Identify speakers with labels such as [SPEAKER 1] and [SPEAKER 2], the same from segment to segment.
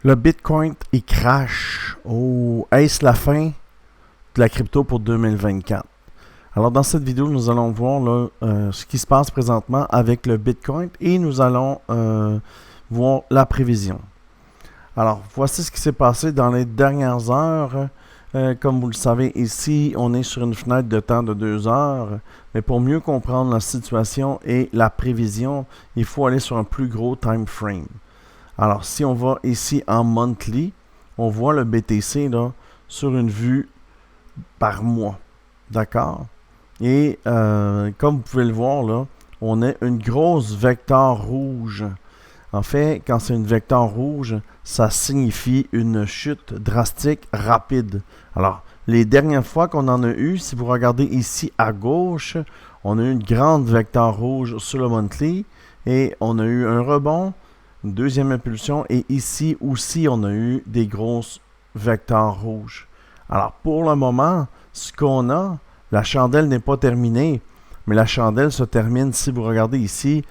[SPEAKER 1] Le Bitcoin, il crash. Oh, est-ce la fin de la crypto pour 2024? Alors, dans cette vidéo, nous allons voir là, ce qui se passe présentement avec le Bitcoin et nous allons voir la prévision. Alors, voici ce qui s'est passé dans les dernières heures. Comme vous le savez, ici, on est sur une fenêtre de temps de 2 heures. Mais pour mieux comprendre la situation et la prévision, il faut aller sur un plus gros time frame. Alors, si on va ici en monthly, on voit le BTC là, sur une vue par mois. D'accord? Et comme vous pouvez le voir, là, on a une grosse vecteur rouge. En fait, quand c'est une vecteur rouge, ça signifie une chute drastique rapide. Alors, les dernières fois qu'on en a eu, si vous regardez ici à gauche, on a eu une grande vecteur rouge sur le monthly et on a eu un rebond, une deuxième impulsion et ici aussi, on a eu des grosses vecteurs rouges. Alors, pour le moment, ce qu'on a, la chandelle n'est pas terminée, mais la chandelle se termine, si vous regardez ici,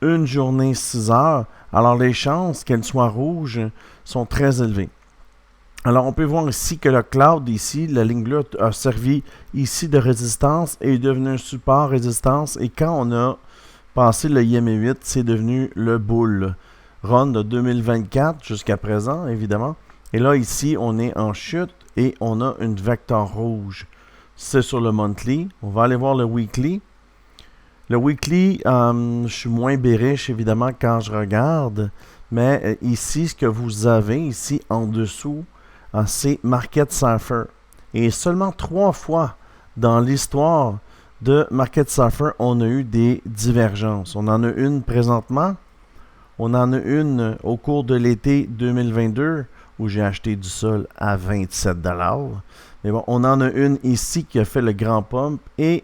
[SPEAKER 1] une journée 6 heures. Alors, les chances qu'elle soit rouge sont très élevées. Alors, on peut voir ici que le cloud, ici, la ligne bleue a servi ici de résistance et est devenu un support résistance. Et quand on a passé le IME8, c'est devenu le bull run de 2024 jusqu'à présent, évidemment. Et là, ici, on est en chute et on a une vecteur rouge. C'est sur le monthly. On va aller voir le weekly. Le weekly, je suis moins bearish, évidemment, quand je regarde. Mais ici, ce que vous avez ici en dessous, c'est Market Cipher. Et seulement 3 fois dans l'histoire de Market Cipher, on a eu des divergences. On en a une présentement. On en a une au cours de l'été 2022 où j'ai acheté du sol à 27 $. Mais bon, on en a une ici qui a fait le grand pump et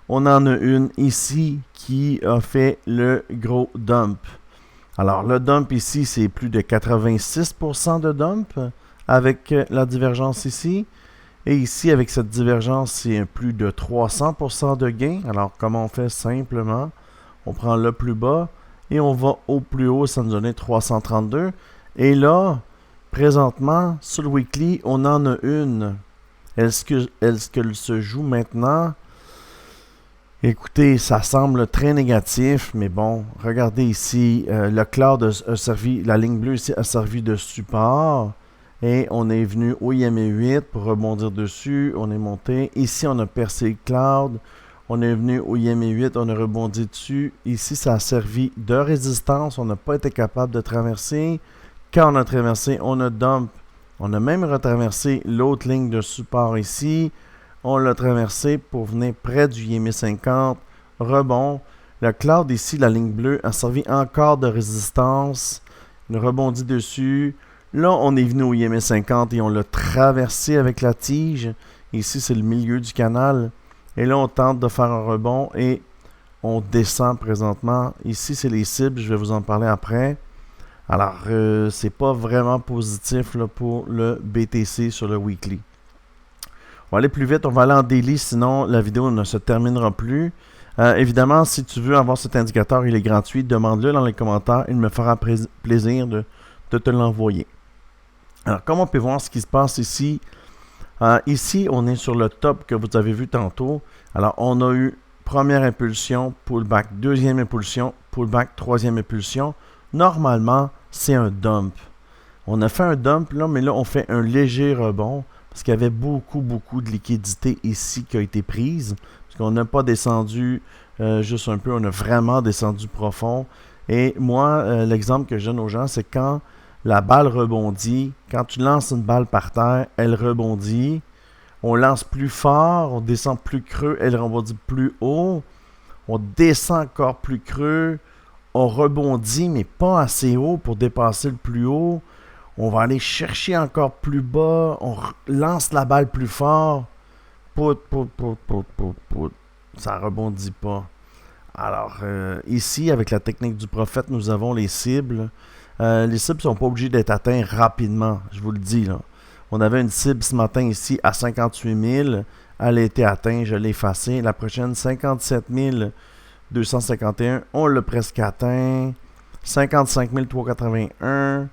[SPEAKER 1] on en a une ici qui a fait le gros dump. Alors, le dump ici, c'est plus de 86% de dump avec la divergence ici. Et ici, avec cette divergence, c'est plus de 300% de gain. Alors, comment on fait simplement? On prend le plus bas et on va au plus haut, ça nous donne 332. Et là, présentement, sur le weekly, on en a une. Est-ce qu'elle se joue maintenant? Écoutez, ça semble très négatif, mais bon, regardez ici, le cloud a servi, la ligne bleue ici a servi de support. Et on est venu au IME8 pour rebondir dessus. On est monté. Ici, on a percé le cloud. On est venu au IME8, on a rebondi dessus. Ici, ça a servi de résistance. On n'a pas été capable de traverser. Quand on a traversé, on a dump. On a même retraversé l'autre ligne de support ici. On l'a traversé pour venir près du IME50. Rebond. Le cloud ici, la ligne bleue, a servi encore de résistance. On a rebondi dessus. Là, on est venu au IME50 et on l'a traversé avec la tige. Ici, c'est le milieu du canal. Et là, on tente de faire un rebond et on descend présentement. Ici, c'est les cibles. Je vais vous en parler après. Alors, c'est pas vraiment positif là, pour le BTC sur le weekly. On va aller plus vite. On va aller en daily, sinon la vidéo ne se terminera plus. Évidemment, si tu veux avoir cet indicateur, il est gratuit. Demande-le dans les commentaires. Il me fera plaisir de te l'envoyer. Alors, comme on peut voir ce qui se passe ici, ici, on est sur le top que vous avez vu tantôt. Alors, on a eu première impulsion, pullback, deuxième impulsion, pullback, troisième impulsion. Normalement, c'est un dump. On a fait un dump, là, mais là, on fait un léger rebond parce qu'il y avait beaucoup de liquidité ici qui a été prise. Parce qu'on n'a pas descendu juste un peu, on a vraiment descendu profond. Et moi, l'exemple que je donne aux gens, c'est quand la balle rebondit. Quand tu lances une balle par terre, elle rebondit. On lance plus fort, on descend plus creux, elle rebondit plus haut. On descend encore plus creux. On rebondit, mais pas assez haut pour dépasser le plus haut. On va aller chercher encore plus bas. On lance la balle plus fort. Pout. Ça rebondit pas. Alors, ici, avec la technique du prophète, nous avons les cibles. Les cibles ne sont pas obligées d'être atteintes rapidement, je vous le dis. Là. On avait une cible ce matin ici à 58 000. Elle a été atteinte, je l'ai effacée. La prochaine, 57 251. On l'a presque atteint. 55 381.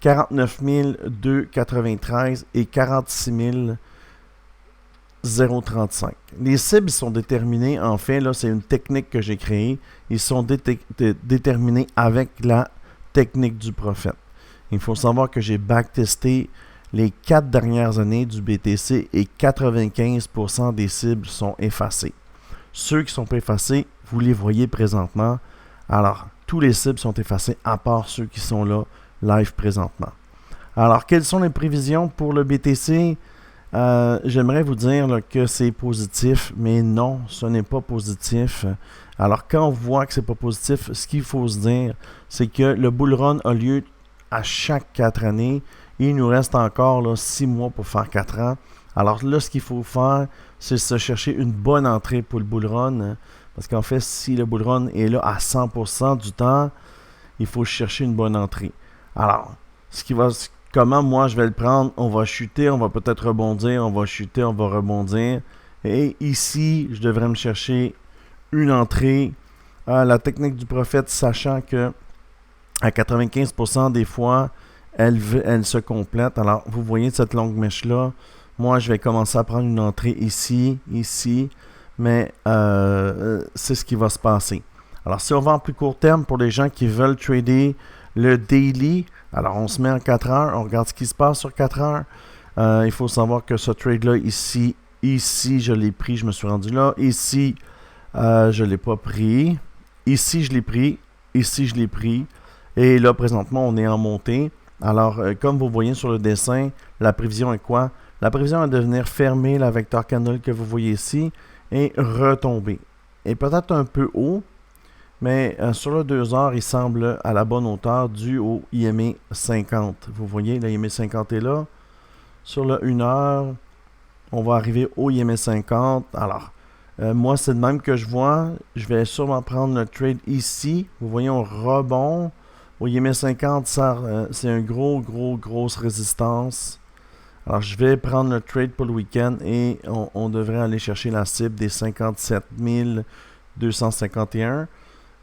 [SPEAKER 1] 49 293 et 46 035. Les cibles sont déterminées, en fait, là, c'est une technique que j'ai créée. Ils sont déterminés avec la technique du prophète. Il faut savoir que j'ai backtesté les 4 dernières années du BTC et 95% des cibles sont effacées. Ceux qui sont pas effacés, vous les voyez présentement. Alors, tous les cibles sont effacés à part ceux qui sont là live présentement. Alors, quelles sont les prévisions pour le BTC? J'aimerais vous dire là, que c'est positif, mais non, ce n'est pas positif. Alors, quand on voit que c'est pas positif, ce qu'il faut se dire, c'est que le bull run a lieu à chaque 4 années. Il nous reste encore là, 6 mois pour faire 4 ans. Alors là, ce qu'il faut faire, c'est se chercher une bonne entrée pour le bull run. Parce qu'en fait, si le bull run est là à 100% du temps, il faut chercher une bonne entrée. Alors, comment moi je vais le prendre? On va chuter, on va peut-être rebondir, on va chuter, on va rebondir. Et ici, je devrais me chercher une entrée. La technique du prophète, sachant que à 95% des fois, elle se complète. Alors, vous voyez cette longue mèche-là. Moi, je vais commencer à prendre une entrée ici, mais c'est ce qui va se passer. Alors, si on va en plus court terme, pour les gens qui veulent trader le daily, alors on se met en 4 heures, on regarde ce qui se passe sur 4 heures. Il faut savoir que ce trade-là, ici, je l'ai pris, je me suis rendu là. Ici, je ne l'ai pas pris. Ici, je l'ai pris. Ici, je l'ai pris. Et là, présentement, on est en montée. Alors, comme vous voyez sur le dessin, la prévision est quoi? La prévision est de venir fermer la vector candle que vous voyez ici et retomber. Et peut-être un peu haut, mais sur le 2 heures, il semble à la bonne hauteur dû au IMA 50. Vous voyez, le IMA 50 est là. Sur le 1 heure, on va arriver au IMA 50. Alors, moi, c'est le même que je vois. Je vais sûrement prendre le trade ici. Vous voyez, on rebond. Au IMA 50, c'est un grosse résistance. Alors, je vais prendre le trade pour le week-end et on devrait aller chercher la cible des 57 251.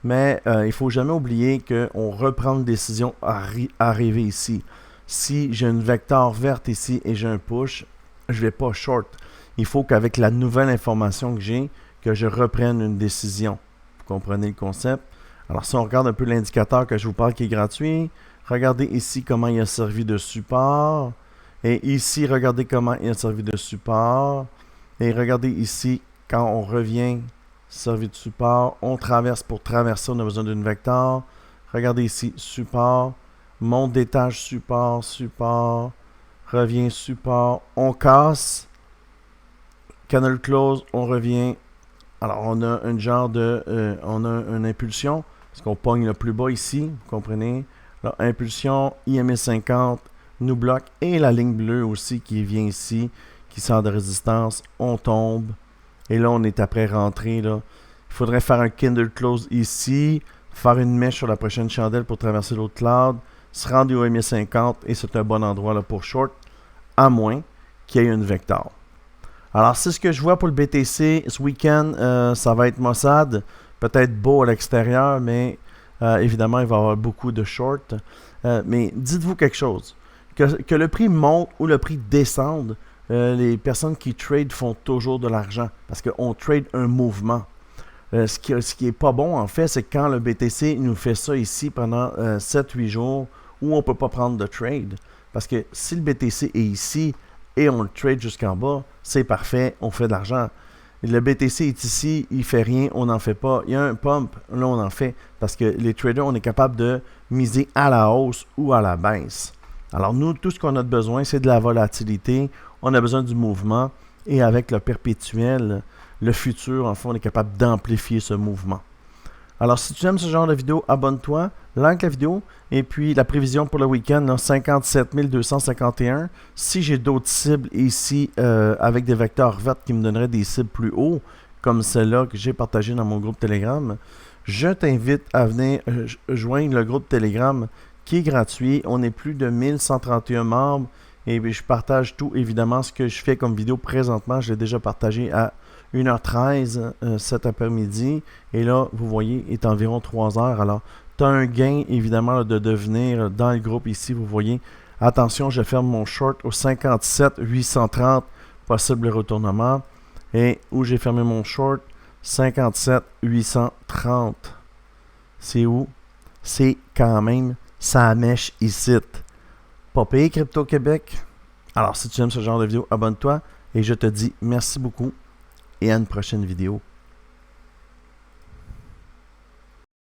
[SPEAKER 1] Mais il ne faut jamais oublier qu'on reprend une décision à arriver ici. Si j'ai une vecteur verte ici et j'ai un push, je ne vais pas short. Il faut qu'avec la nouvelle information que j'ai, que je reprenne une décision. Vous comprenez le concept? Alors, si on regarde un peu l'indicateur que je vous parle qui est gratuit, regardez ici comment il a servi de support. Et ici, regardez comment il a servi de support. Et regardez ici, quand on revient, servi de support. On traverse. Pour traverser, on a besoin d'une vecteur. Regardez ici, support. Monte, détache, support, support. Revient, support. On casse. Candle close, on revient. Alors, on a un genre de... on a une impulsion. Parce qu'on pogne le plus bas ici, vous comprenez? Alors, impulsion, IMA 50, nous bloque. Et la ligne bleue aussi qui vient ici, qui sort de résistance. On tombe. Et là, on est après rentrer. Là. Il faudrait faire un candle close ici. Faire une mèche sur la prochaine chandelle pour traverser l'autre cloud. Se rendre au IMA 50. Et c'est un bon endroit là, pour short. À moins qu'il y ait une vecteur. Alors, c'est ce que je vois pour le BTC. Ce week-end, ça va être Mossad. Peut-être beau à l'extérieur, mais évidemment, il va y avoir beaucoup de short. Mais dites-vous quelque chose. Que le prix monte ou le prix descende, les personnes qui trade font toujours de l'argent. Parce qu'on trade un mouvement. Ce qui est pas bon, en fait, c'est quand le BTC nous fait ça ici pendant 7-8 jours où on ne peut pas prendre de trade. Parce que si le BTC est ici et on le trade jusqu'en bas, c'est parfait, on fait de l'argent. Le BTC est ici, il ne fait rien, on n'en fait pas. Il y a un pump, là on en fait. Parce que les traders, on est capable de miser à la hausse ou à la baisse. Alors nous, tout ce qu'on a besoin, c'est de la volatilité. On a besoin du mouvement. Et avec le perpétuel, le futur, en fait, on est capable d'amplifier ce mouvement. Alors, si tu aimes ce genre de vidéo, abonne-toi, like la vidéo. Et puis, la prévision pour le week-end, là, 57 251. Si j'ai d'autres cibles ici avec des vecteurs verts qui me donneraient des cibles plus hauts, comme celle-là que j'ai partagée dans mon groupe Telegram, je t'invite à venir joindre le groupe Telegram qui est gratuit. On est plus de 1131 membres. Et je partage tout, évidemment, ce que je fais comme vidéo présentement. Je l'ai déjà partagé à 1h13 cet après-midi. Et là, vous voyez, il est environ 3 heures. Alors, tu as un gain, évidemment, là, de devenir dans le groupe ici. Vous voyez, attention, je ferme mon short au 57 830, possible retournement. Et où j'ai fermé mon short, 57 830. C'est où? C'est quand même sa mèche ici. Pas payé Crypto Québec. Alors, si tu aimes ce genre de vidéo, abonne-toi. Et je te dis merci beaucoup et à une prochaine vidéo.